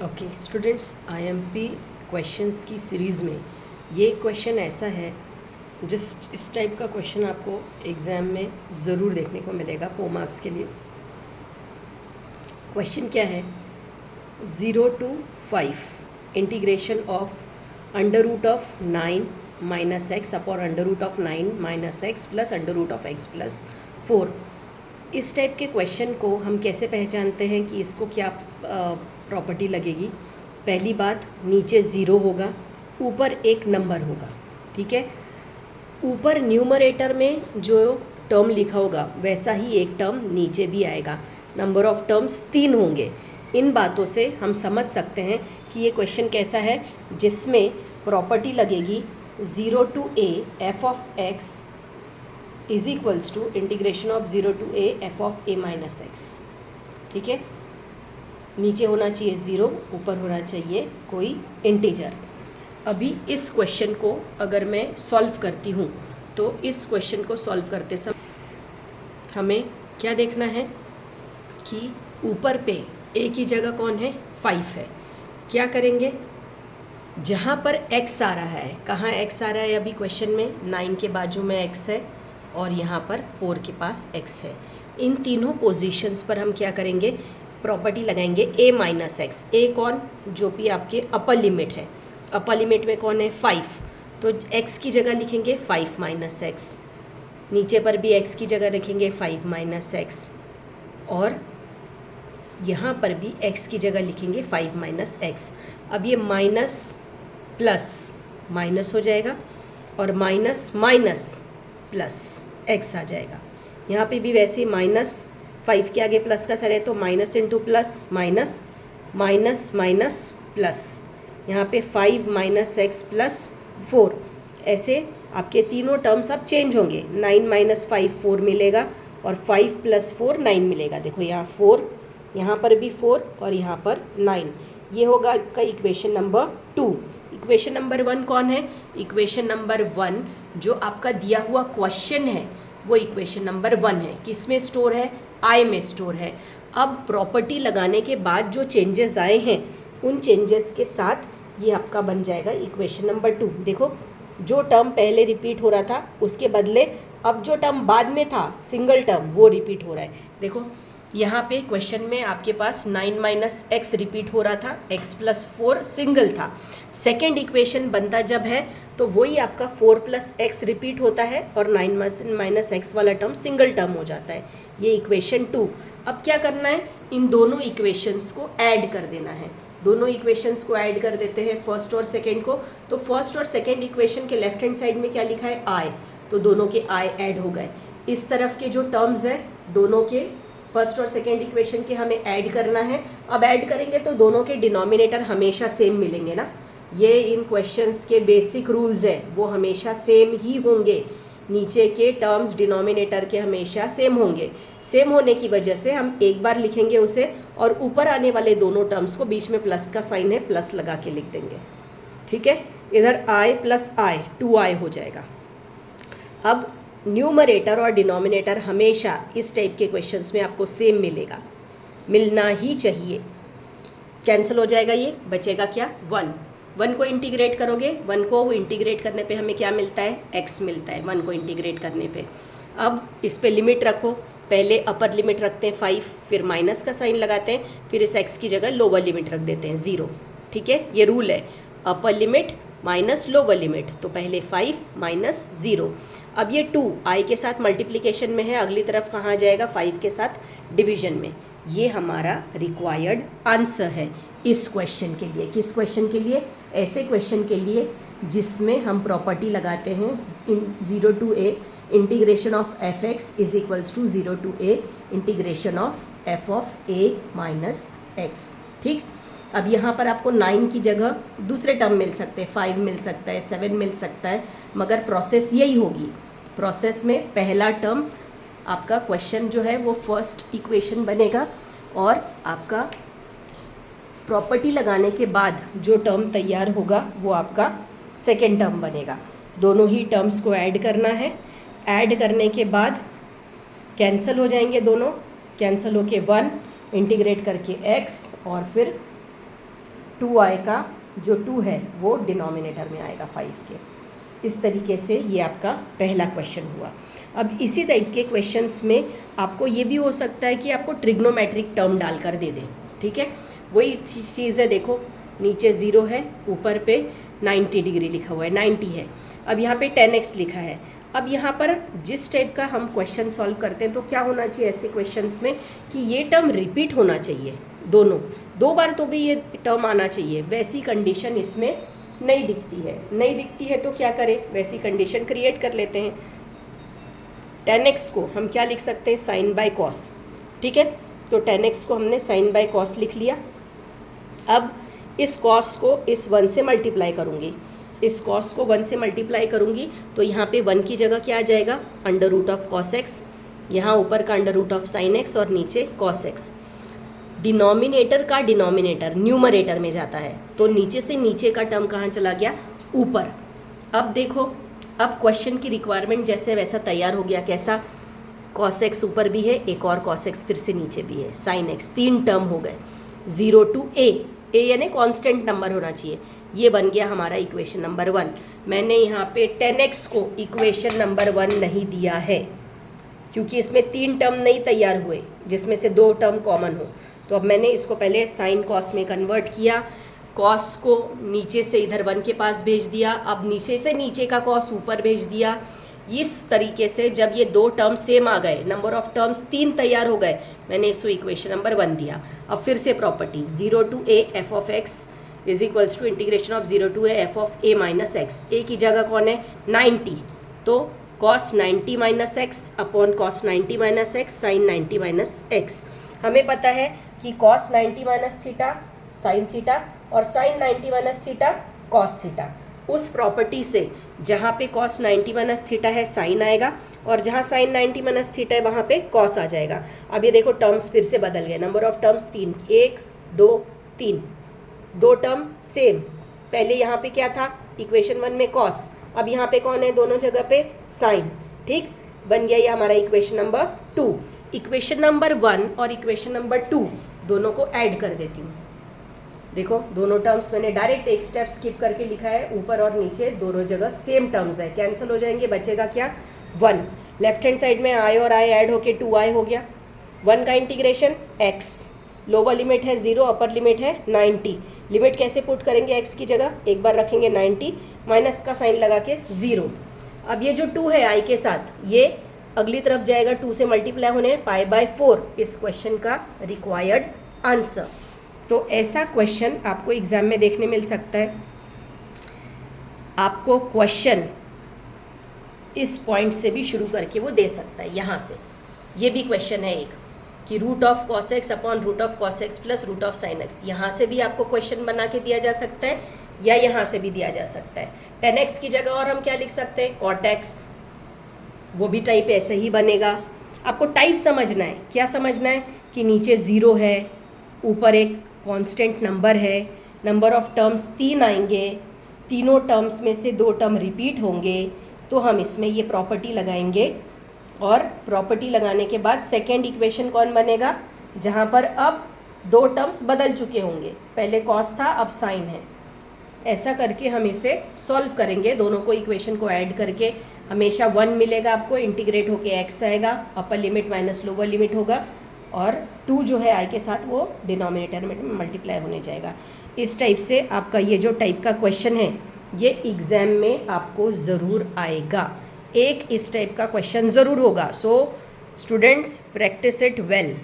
Okay students, IMP questions की series में ये क्वेश्चन ऐसा है, जस्ट इस टाइप का क्वेश्चन आपको एग्ज़ाम में ज़रूर देखने को मिलेगा 4 मार्क्स के लिए। क्वेश्चन क्या है? 0 to 5 integration of under root of 9 minus x upon under root of 9 minus X plus under root of X plus 4। इस टाइप के क्वेश्चन को हम कैसे पहचानते हैं कि इसको क्या प्रॉपर्टी लगेगी? पहली बात, नीचे ज़ीरो होगा, ऊपर एक नंबर होगा, ठीक है। ऊपर न्यूमरेटर में जो टर्म लिखा होगा वैसा ही एक टर्म नीचे भी आएगा। नंबर ऑफ टर्म्स 3 होंगे। इन बातों से हम समझ सकते हैं कि ये क्वेश्चन कैसा है, जिसमें प्रॉपर्टी लगेगी 0 to a f of x is equals to integration of 0 to a f of a minus x, ठीक है। नीचे होना चाहिए 0, ऊपर होना चाहिए कोई इंटीजर। अभी इस क्वेश्चन को अगर मैं सॉल्व करती हूँ तो इस क्वेश्चन को सॉल्व करते समय हमें क्या देखना है कि ऊपर पे a की जगह कौन है? 5 है। क्या करेंगे? जहाँ पर x आ रहा है, कहाँ x आ रहा है अभी क्वेश्चन में? 9 के बाजू में x है और यहाँ पर 4 के पास x है। इन तीनों पोजीशंस पर हम क्या करेंगे? प्रॉपर्टी लगाएंगे a माइनस एक्स। a कौन? जो भी आपके अपर लिमिट है। अपर लिमिट में कौन है? 5। तो x की जगह लिखेंगे 5 माइनस एक्स, नीचे पर भी x की जगह लिखेंगे 5 माइनस एक्स, और यहाँ पर भी x की जगह लिखेंगे 5 माइनस एक्स। अब ये माइनस प्लस माइनस हो जाएगा और माइनस माइनस प्लस x आ जाएगा। यहाँ पे भी वैसे माइनस 5 के आगे प्लस का साइन है तो minus into plus minus, minus minus plus, यहाँ पे 5 माइनस एक्स प्लस 4। ऐसे आपके तीनों टर्म्स अब चेंज होंगे। 9 माइनस 5 4 मिलेगा और 5 प्लस 4 9 मिलेगा। देखो यहाँ 4, यहाँ पर भी 4 और यहाँ पर 9। ये होगा आपका इक्वेशन नंबर 2। इक्वेशन नंबर 1 कौन है? इक्वेशन नंबर 1 जो आपका दिया हुआ क्वेश्चन है वो इक्वेशन नंबर 1 है। किस में स्टोर है? आई में स्टोर है। अब प्रॉपर्टी लगाने के बाद जो चेंजेस आए हैं उन चेंजेस के साथ ये आपका बन जाएगा इक्वेशन नंबर 2। देखो, जो टर्म पहले रिपीट हो रहा था उसके बदले अब जो टर्म बाद में था सिंगल टर्म वो रिपीट हो रहा है। देखो यहाँ पे क्वेश्चन में आपके पास 9 माइनस एक्स रिपीट हो रहा था, x प्लस 4 सिंगल था। सेकेंड इक्वेशन बनता जब है तो वही आपका 4 प्लस एक्स रिपीट होता है और 9 माइनस एक्स वाला टर्म सिंगल टर्म हो जाता है। ये इक्वेशन 2। अब क्या करना है? इन दोनों इक्वेशंस को ऐड कर देना है। दोनों इक्वेशंस को ऐड कर देते हैं, फर्स्ट और सेकेंड को। तो फर्स्ट और सेकेंड इक्वेशन के लेफ्ट हैंड साइड में क्या लिखा है? आई। तो दोनों के आई ऐड हो गए। इस तरफ के जो टर्म्स हैं दोनों के फर्स्ट और सेकेंड इक्वेशन के हमें ऐड करना है। अब ऐड करेंगे तो दोनों के डिनोमिनेटर हमेशा सेम मिलेंगे ना। ये इन क्वेश्चंस के बेसिक रूल्स है, वो हमेशा सेम ही होंगे। नीचे के टर्म्स डिनोमिनेटर के हमेशा सेम होंगे। सेम होने की वजह से हम एक बार लिखेंगे उसे और ऊपर आने वाले दोनों टर्म्स को बीच में प्लस का साइन है, प्लस लगा के लिख देंगे, ठीक है। इधर i प्लस आई 2i हो जाएगा। अब न्यूमरेटर और डिनोमिनेटर हमेशा इस टाइप के क्वेश्चंस में आपको सेम मिलेगा, मिलना ही चाहिए। कैंसिल हो जाएगा, ये बचेगा क्या? 1 को इंटीग्रेट करोगे, 1 को इंटीग्रेट करने पे हमें क्या मिलता है? x मिलता है 1 को इंटीग्रेट करने पे। अब इस पे लिमिट रखो। पहले अपर लिमिट रखते हैं 5, फिर माइनस का साइन लगाते हैं, फिर इस x की जगह लोअर लिमिट रख देते हैं 0, ठीक है। ये रूल है, upper limit minus lower limit. तो पहले 5 माइनस 0। अब ये 2 i के साथ मल्टीप्लिकेशन में है, अगली तरफ कहाँ आ जाएगा? 5 के साथ डिवीजन में। ये हमारा रिक्वायर्ड आंसर है इस क्वेश्चन के लिए। किस क्वेश्चन के लिए? ऐसे क्वेश्चन के लिए जिसमें हम प्रॉपर्टी लगाते हैं 0 to a integration of f x is equals to 0 to a integration of f of a minus x, ठीक। अब यहाँ पर आपको 9 की जगह दूसरे टर्म मिल सकते हैं, 5 मिल सकता है, 7 मिल सकता है, मगर प्रोसेस यही होगी। प्रोसेस में पहला टर्म आपका क्वेश्चन जो है वो फर्स्ट इक्वेशन बनेगा और आपका प्रॉपर्टी लगाने के बाद जो टर्म तैयार होगा वो आपका सेकेंड टर्म बनेगा। दोनों ही टर्म्स को ऐड करना है। ऐड करने के बाद कैंसिल हो जाएंगे दोनों, कैंसिल होके 1 इंटीग्रेट करके x और फिर 2i का जो 2 है वो डिनोमिनेटर में आएगा 5 के। इस तरीके से ये आपका पहला क्वेश्चन हुआ। अब इसी टाइप के क्वेश्चंस में आपको ये भी हो सकता है कि आपको ट्रिग्नोमेट्रिक टर्म डालकर दे दें, ठीक है। वही चीज़ है, देखो नीचे 0 है, ऊपर पे 90 डिग्री लिखा हुआ है, 90 है। अब यहाँ पे 10x लिखा है। अब यहाँ पर जिस टाइप का हम क्वेश्चन सॉल्व करते हैं तो क्या होना चाहिए ऐसे क्वेश्चंस में कि ये टर्म रिपीट होना चाहिए, दोनों 2 बार तो भी ये टर्म आना चाहिए। वैसी कंडीशन इसमें नहीं दिखती है, नहीं दिखती है तो क्या करें, वैसी कंडीशन क्रिएट कर लेते हैं। 10x को हम क्या लिख सकते हैं, साइन बाय कॉस, ठीक है। तो 10x को हमने साइन बाय कॉस लिख लिया। अब इस कॉस को इस 1 से मल्टीप्लाई करूँगी, इस कॉस को 1 से मल्टीप्लाई करूँगी तो यहाँ पे 1 की जगह क्या आ जाएगा, under root of cos x, यहाँ ऊपर का under root of sine x और नीचे कॉस एक्स। डिनोमिनेटर का डिनोमिनेटर न्यूमरेटर में जाता है तो नीचे से नीचे का टर्म कहाँ चला गया, ऊपर। अब देखो, अब क्वेश्चन की रिक्वायरमेंट जैसे वैसा तैयार हो गया। कैसा, कॉस एक्स ऊपर भी है, एक और कॉस एक्स फिर से नीचे भी है, साइन एक्स, 3 टर्म हो गए। 0 to a, ए यानी कांस्टेंट नंबर होना चाहिए। ये बन गया हमारा इक्वेशन नंबर 1। मैंने यहाँ पे 10x को इक्वेशन नंबर 1 नहीं दिया है क्योंकि इसमें 3 टर्म नहीं तैयार हुए जिसमें से 2 टर्म कॉमन हो। तो अब मैंने इसको पहले साइन कॉस में कन्वर्ट किया, कॉस को नीचे से इधर 1 के पास भेज दिया, अब नीचे से नीचे का कॉस ऊपर भेज दिया। इस तरीके से जब ये 2 टर्म सेम आ गए, नंबर ऑफ टर्म्स 3 तैयार हो गए, मैंने इसको इक्वेशन नंबर 1 दिया। अब फिर से property 0 to a f of x is equals to integration of 0 to a f of a minus x. A की जगह कौन है, 90, तो cos 90 minus x upon cos 90 minus x sine 90 minus x. हमें पता है कि cos 90 minus theta sine theta और sine 90 minus theta cos theta. उस प्रॉपर्टी से जहाँ पे cos 90 माइनस थीटा है साइन आएगा और जहाँ साइन 90 माइनस थीटा है वहाँ पे cos आ जाएगा। अब ये देखो टर्म्स फिर से बदल गए, number of terms 3, 1 2 3, 2 term same. पहले यहाँ पे क्या था, इक्वेशन 1 में cos, अब यहाँ पे कौन है, दोनों जगह पे साइन, ठीक। बन गया ये हमारा इक्वेशन नंबर 2। इक्वेशन नंबर 1 और इक्वेशन नंबर 2 दोनों को ऐड कर देती हूँ। देखो दोनों टर्म्स मैंने डायरेक्ट एक स्टेप स्किप करके लिखा है, ऊपर और नीचे दोनों जगह सेम टर्म्स है, कैंसिल हो जाएंगे, बचेगा क्या, 1। लेफ्ट हैंड साइड में i और i ऐड होके 2i हो गया। 1 का इंटीग्रेशन x, लोअर लिमिट है 0, अपर लिमिट है 90। लिमिट कैसे पुट करेंगे, x की जगह एक बार रखेंगे 90, माइनस का साइन लगा के 0। अब ये जो 2 है i के साथ, ये अगली तरफ जाएगा, 2 से मल्टीप्लाई होने π/4 इस क्वेश्चन का रिक्वायर्ड आंसर। तो ऐसा क्वेश्चन आपको एग्जाम में देखने मिल सकता है। आपको क्वेश्चन इस पॉइंट से भी शुरू करके वो दे सकता है, यहाँ से ये भी क्वेश्चन है एक कि root of cos x upon root of cos x plus root of sine x. यहाँ से भी आपको क्वेश्चन बना के दिया जा सकता है या यहाँ से भी दिया जा सकता है। 10x की जगह और हम क्या लिख सकते हैं, कॉट एक्स, वो भी टाइप ऐसे ही बनेगा। आपको टाइप समझना है, क्या समझना है कि नीचे 0 है, ऊपर एक कांस्टेंट नंबर है, नंबर ऑफ टर्म्स 3 आएंगे, तीनों टर्म्स में से 2 टर्म रिपीट होंगे, तो हम इसमें ये प्रॉपर्टी लगाएंगे। और प्रॉपर्टी लगाने के बाद सेकेंड इक्वेशन कौन बनेगा, जहाँ पर अब 2 टर्म्स बदल चुके होंगे, पहले कॉस था अब साइन है। ऐसा करके हम इसे सॉल्व करेंगे, दोनों को इक्वेशन को ऐड करके हमेशा 1 मिलेगा आपको, इंटीग्रेट होके x आएगा, upper limit minus lower limit होगा और 2 जो है i के साथ वो डिनोमिनेटर में मल्टीप्लाई होने जाएगा। इस टाइप से आपका ये जो टाइप का क्वेश्चन है ये एग्ज़ाम में आपको ज़रूर आएगा, एक इस टाइप का क्वेश्चन ज़रूर होगा। So students practice it well.